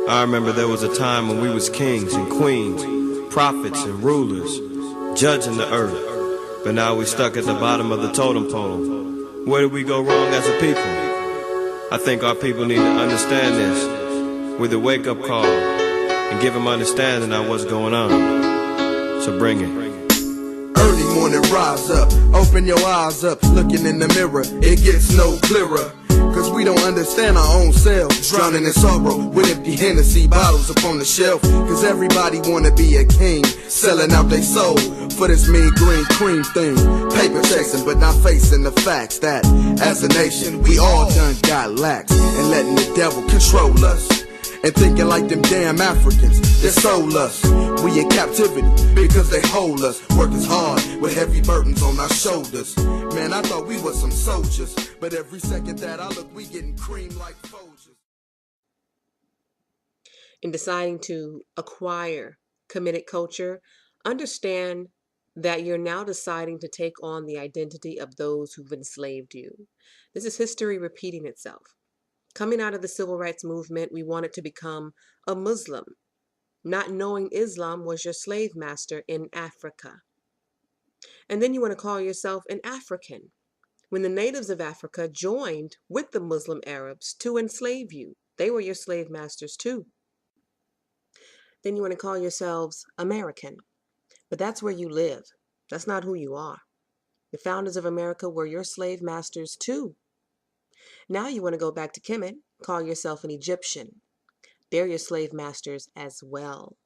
I remember there was a time when we was kings and queens, prophets and rulers, judging the earth. But now we stuck at the bottom of the totem pole. Where did we go wrong as a people? I think our people need to understand this with a wake-up call and give them understanding on what's going on. So bring it. Early morning, rise up, open your eyes up, looking in the mirror, it gets no clearer. Cause we don't understand our own selves, drowning in sorrow with empty Hennessy bottles upon the shelf. Cause everybody wanna be a king, selling out their soul for this mean green cream thing. Paper chasing but not facing the facts that as a nation we all done got lax, and letting the devil control us. And thinking like them damn Africans that sold us. We in captivity because they hold us. Working hard with heavy burdens on our shoulders. Man, I thought we were some soldiers, but every second that I look, we getting creamed like Folgers. In deciding to acquire committed culture, understand that you're now deciding to take on the identity of those who've enslaved you. This is history repeating itself. Coming out of the civil rights movement, we wanted to become a Muslim, not knowing Islam was your slave master in Africa. And then you want to call yourself an African, when the natives of Africa joined with the Muslim Arabs to enslave you. They were your slave masters too. Then you want to call yourselves American, but that's where you live. That's not who you are. The founders of America were your slave masters too. Now you want to go back to Kemet, call yourself an Egyptian. They're your slave masters as well.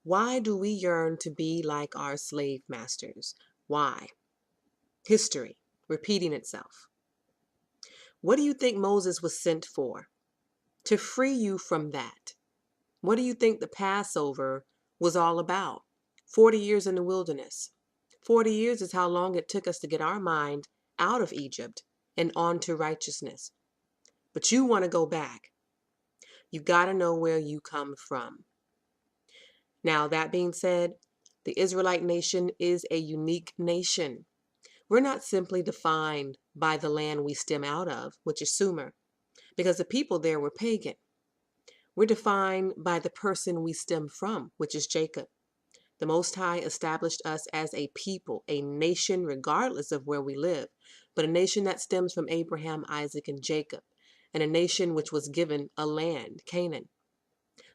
Why do we yearn to be like our slave masters? Why? History repeating itself. What do you think Moses was sent for? To free you from that. What do you think the Passover was all about? 40 years in the wilderness. 40 years is how long it took us to get our mind out of Egypt and on to righteousness. But you want to go back. You got to know where you come from. Now, that being said, the Israelite nation is a unique nation. We're not simply defined by the land we stem out of, which is Sumer, because the people there were pagan. We're defined by the person we stem from, which is Jacob. The Most High established us as a people, a nation regardless of where we live, but a nation that stems from Abraham, Isaac, and Jacob, and a nation which was given a land, Canaan.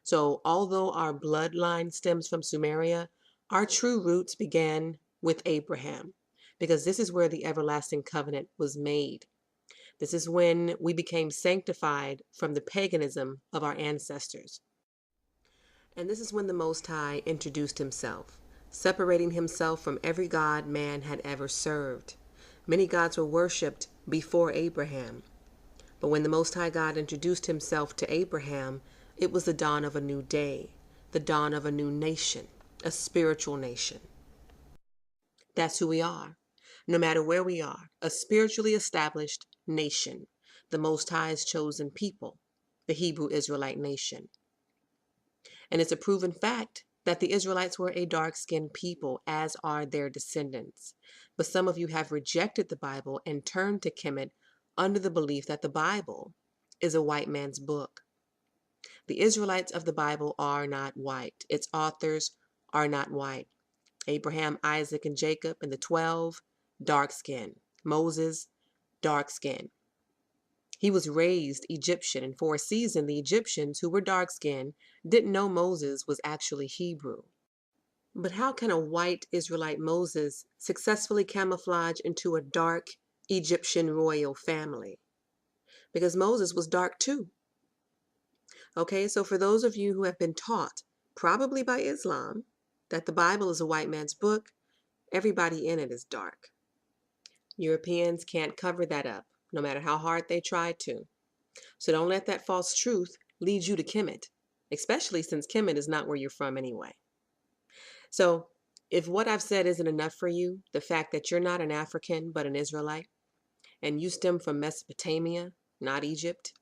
So although our bloodline stems from Sumeria, our true roots began with Abraham, because this is where the everlasting covenant was made. This is when we became sanctified from the paganism of our ancestors. And this is when the Most High introduced himself, separating himself from every god man had ever served. Many gods were worshipped before Abraham. But when the Most High God introduced himself to Abraham, it was the dawn of a new day, the dawn of a new nation, a spiritual nation. That's who we are. No matter where we are, a spiritually established nation, the Most High's chosen people, the Hebrew Israelite nation. And it's a proven fact that the Israelites were a dark-skinned people, as are their descendants. But some of you have rejected the Bible and turned to Kemet under the belief that the Bible is a white man's book. The Israelites of the Bible are not white. Its authors are not white. Abraham, Isaac, and Jacob, and the 12, dark-skinned. Moses, dark-skinned. He was raised Egyptian, and for a season, the Egyptians, who were dark-skinned, didn't know Moses was actually Hebrew. But how can a white Israelite Moses successfully camouflage into a dark Egyptian royal family? Because Moses was dark too. Okay, so for those of you who have been taught, probably by Islam, that the Bible is a white man's book, everybody in it is dark. Europeans can't cover that up, no matter how hard they try to. So don't let that false truth lead you to Kemet, especially since Kemet is not where you're from anyway. So if what I've said isn't enough for you, the fact that you're not an African but an Israelite, and you stem from Mesopotamia, not Egypt,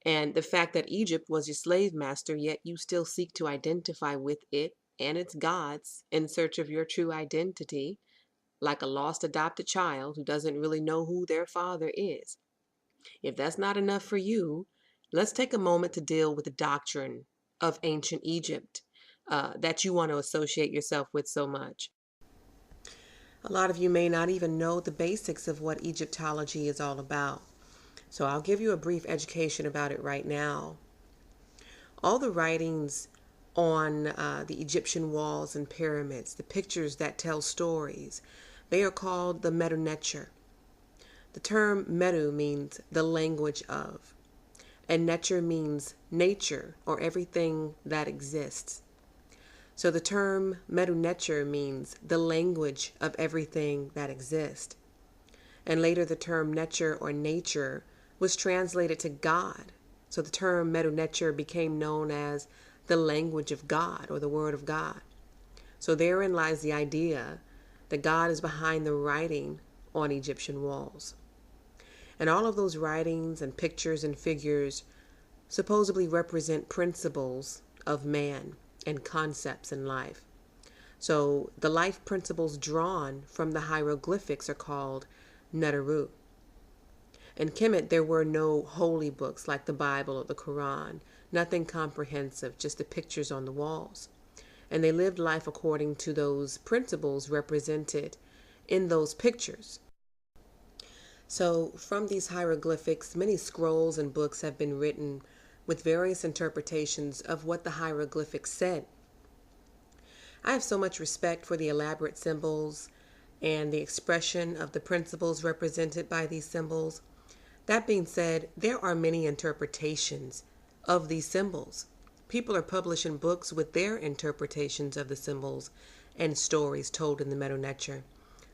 and the fact that Egypt was your slave master, yet you still seek to identify with it and its gods in search of your true identity, like a lost adopted child who doesn't really know who their father is. If that's not enough for you, let's take a moment to deal with the doctrine of ancient Egypt that you want to associate yourself with so much. A lot of you may not even know the basics of what Egyptology is all about. So I'll give you a brief education about it right now. All the writings on the Egyptian walls and pyramids, the pictures that tell stories, they are called the Medu Neter. The term Medu means the language of, and Neter means nature or everything that exists. So the term Medu Neter means the language of everything that exists. And later the term Neter or nature was translated to God. So the term Medu Neter became known as the language of God or the word of God. So therein lies the idea that God is behind the writing on Egyptian walls. And all of those writings and pictures and figures supposedly represent principles of man and concepts in life. So the life principles drawn from the hieroglyphics are called Neteru. In Kemet, there were no holy books like the Bible or the Quran, nothing comprehensive, just the pictures on the walls. And they lived life according to those principles represented in those pictures. So from these hieroglyphics, many scrolls and books have been written with various interpretations of what the hieroglyphics said. I have so much respect for the elaborate symbols and the expression of the principles represented by these symbols. That being said, there are many interpretations of these symbols. People are publishing books with their interpretations of the symbols and stories told in the Medu Neter,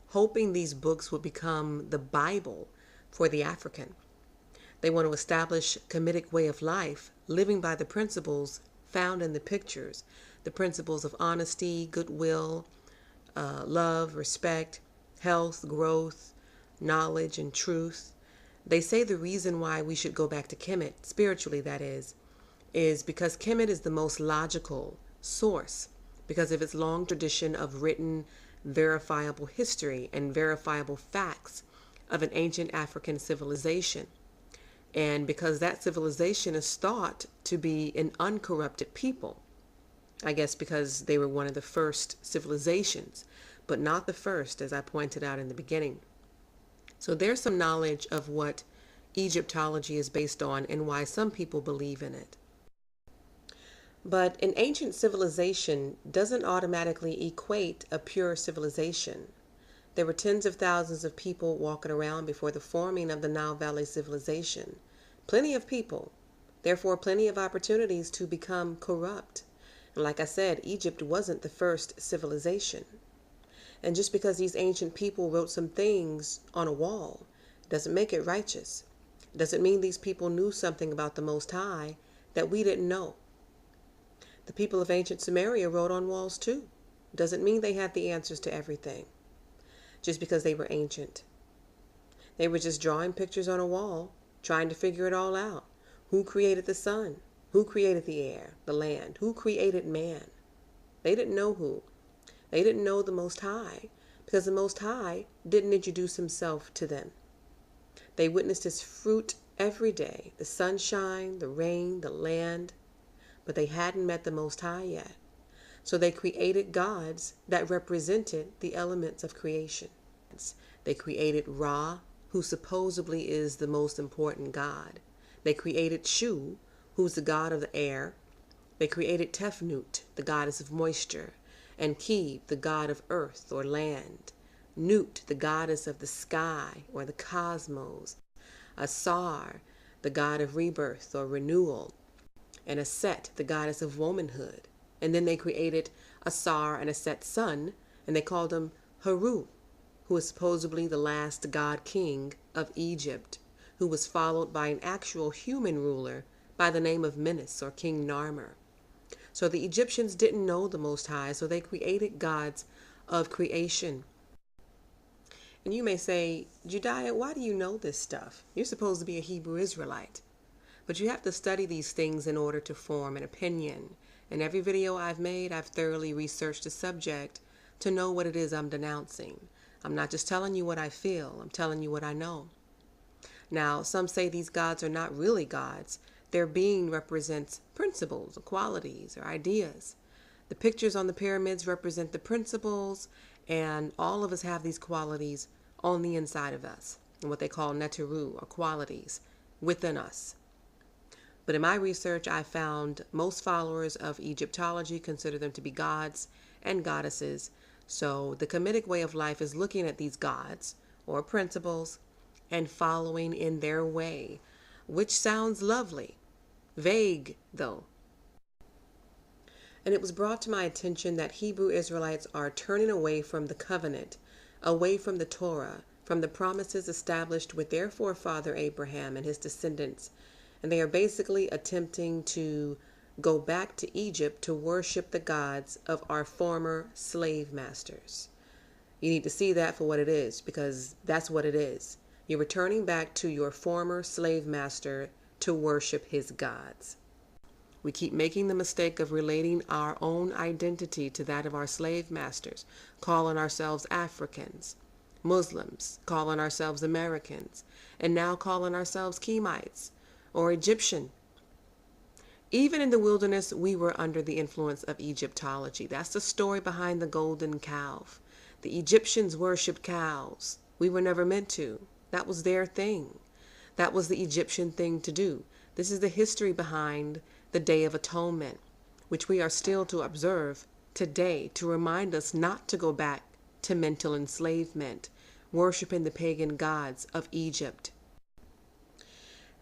hoping these books will become the Bible for the African. They want to establish a Kemetic way of life, living by the principles found in the pictures, the principles of honesty, goodwill, love, respect, health, growth, knowledge, and truth. They say the reason why we should go back to Kemet, spiritually that is because Kemet is the most logical source because of its long tradition of written, verifiable history and verifiable facts of an ancient African civilization. And because that civilization is thought to be an uncorrupted people, I guess because they were one of the first civilizations, but not the first, as I pointed out in the beginning. So there's some knowledge of what Egyptology is based on and why some people believe in it. But an ancient civilization doesn't automatically equate a pure civilization. There were tens of thousands of people walking around before the forming of the Nile Valley civilization. Plenty of people, therefore plenty of opportunities to become corrupt. And like I said, Egypt wasn't the first civilization. And just because these ancient people wrote some things on a wall doesn't make it righteous. Doesn't mean these people knew something about the Most High that we didn't know. The people of ancient Samaria wrote on walls too. Doesn't mean they had the answers to everything. Just because they were ancient. They were just drawing pictures on a wall, trying to figure it all out. Who created the sun? Who created the air, the land? Who created man? They didn't know who. They didn't know the Most High because the Most High didn't introduce himself to them. They witnessed his fruit every day, the sunshine, the rain, the land, but they hadn't met the Most High yet. So they created gods that represented the elements of creation. They created Ra, who supposedly is the most important god. They created Shu, who's the god of the air. They created Tefnut, the goddess of moisture, and Keb, the god of earth or land. Nut, the goddess of the sky or the cosmos. Asar, the god of rebirth or renewal. And Aset, the goddess of womanhood. And then they created Asar and Aset's son, and they called him Haru, who is supposedly the last god king of Egypt, who was followed by an actual human ruler by the name of Menes or King Narmer. So the Egyptians didn't know the Most High, so they created gods of creation. And you may say, Jediah, why do you know this stuff? You're supposed to be a Hebrew Israelite. But you have to study these things in order to form an opinion. In every video I've made, I've thoroughly researched the subject to know what it is I'm denouncing. I'm not just telling you what I feel, I'm telling you what I know. Now, some say these gods are not really gods. Their being represents principles, or qualities, or ideas. The pictures on the pyramids represent the principles, and all of us have these qualities on the inside of us, and what they call neteru, or qualities, within us. But in my research, I found most followers of Egyptology consider them to be gods and goddesses. So the Kemetic way of life is looking at these gods or principles and following in their way, which sounds lovely. Vague, though. And it was brought to my attention that Hebrew Israelites are turning away from the covenant, away from the Torah, from the promises established with their forefather Abraham and his descendants. And they are basically attempting to go back to Egypt to worship the gods of our former slave masters. You need to see that for what it is, because that's what it is. You're returning back to your former slave master to worship his gods. We keep making the mistake of relating our own identity to that of our slave masters, calling ourselves Africans, Muslims, calling ourselves Americans, and now calling ourselves Kemites or Egyptian. Even in the wilderness, we were under the influence of Egyptology. That's the story behind the golden calf. The Egyptians worshipped cows. We were never meant to. That was their thing. That was the Egyptian thing to do. This is the history behind the Day of Atonement, which we are still to observe today to remind us not to go back to mental enslavement, worshiping the pagan gods of Egypt.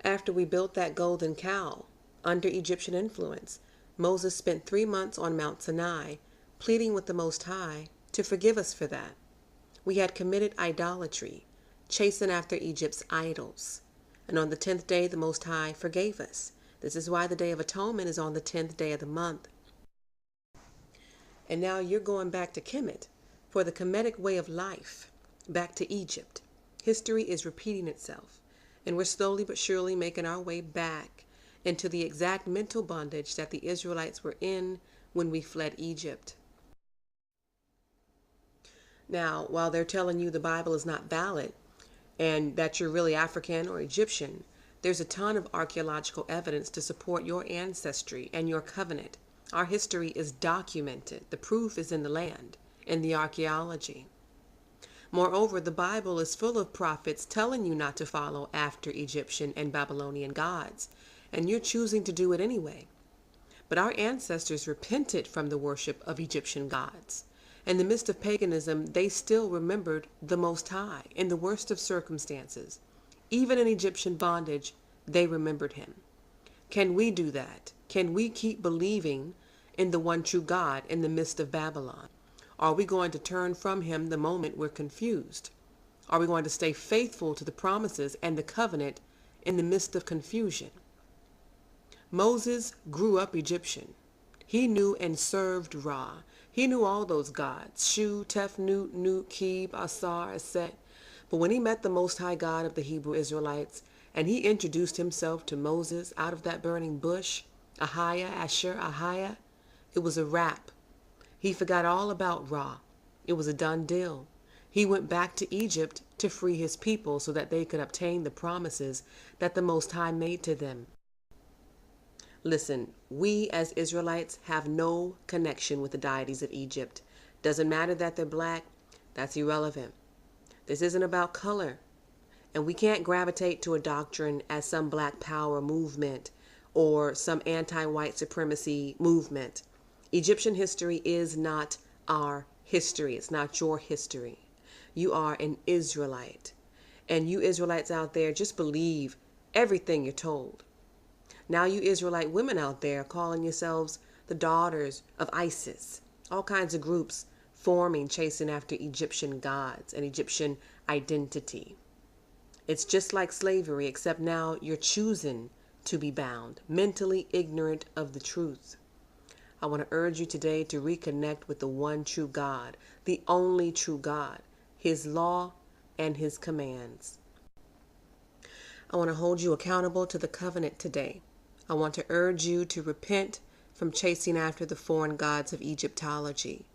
After we built that golden cow under Egyptian influence, Moses spent 3 months on Mount Sinai, pleading with the Most High to forgive us for that. We had committed idolatry, chasing after Egypt's idols. And on the 10th day, the Most High forgave us. This is why the Day of Atonement is on the 10th day of the month. And now you're going back to Kemet for the Kemetic way of life, back to Egypt. History is repeating itself, and we're slowly but surely making our way back into the exact mental bondage that the Israelites were in when we fled Egypt. Now, while they're telling you the Bible is not valid and that you're really African or Egyptian, there's a ton of archaeological evidence to support your ancestry and your covenant. Our history is documented. The proof is in the land, in the archaeology. Moreover, the Bible is full of prophets telling you not to follow after Egyptian and Babylonian gods, and you're choosing to do it anyway. But our ancestors repented from the worship of Egyptian gods. In the midst of paganism, they still remembered the Most High in the worst of circumstances. Even in Egyptian bondage, they remembered him. Can we do that? Can we keep believing in the one true God in the midst of Babylon? Are we going to turn from him the moment we're confused? Are we going to stay faithful to the promises and the covenant in the midst of confusion? Moses grew up Egyptian. He knew and served Ra. He knew all those gods, Shu, Tef, Nut, Nut, Keb, Asar, Aset. But when he met the Most High God of the Hebrew Israelites, and he introduced himself to Moses out of that burning bush, Ahiah, Asher, Ahiah, it was a wrap. He forgot all about Ra. It was a done deal. He went back to Egypt to free his people so that they could obtain the promises that the Most High made to them. Listen, we as Israelites have no connection with the deities of Egypt. Doesn't matter that they're black, that's irrelevant. This isn't about color. And we can't gravitate to a doctrine as some black power movement or some anti-white supremacy movement. Egyptian history is not our history. It's not your history. You are an Israelite. And you Israelites out there, just believe everything you're told. Now you Israelite women out there calling yourselves the daughters of Isis. All kinds of groups forming, chasing after Egyptian gods and Egyptian identity. It's just like slavery, except now you're choosing to be bound, mentally ignorant of the truth. I want to urge you today to reconnect with the one true God, the only true God, his law and his commands. I want to hold you accountable to the covenant today. I want to urge you to repent from chasing after the foreign gods of Egyptology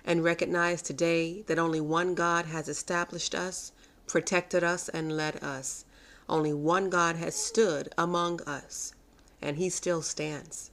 and recognize today that only one God has established us, protected us, and led us. Only one God has stood among us, and he still stands.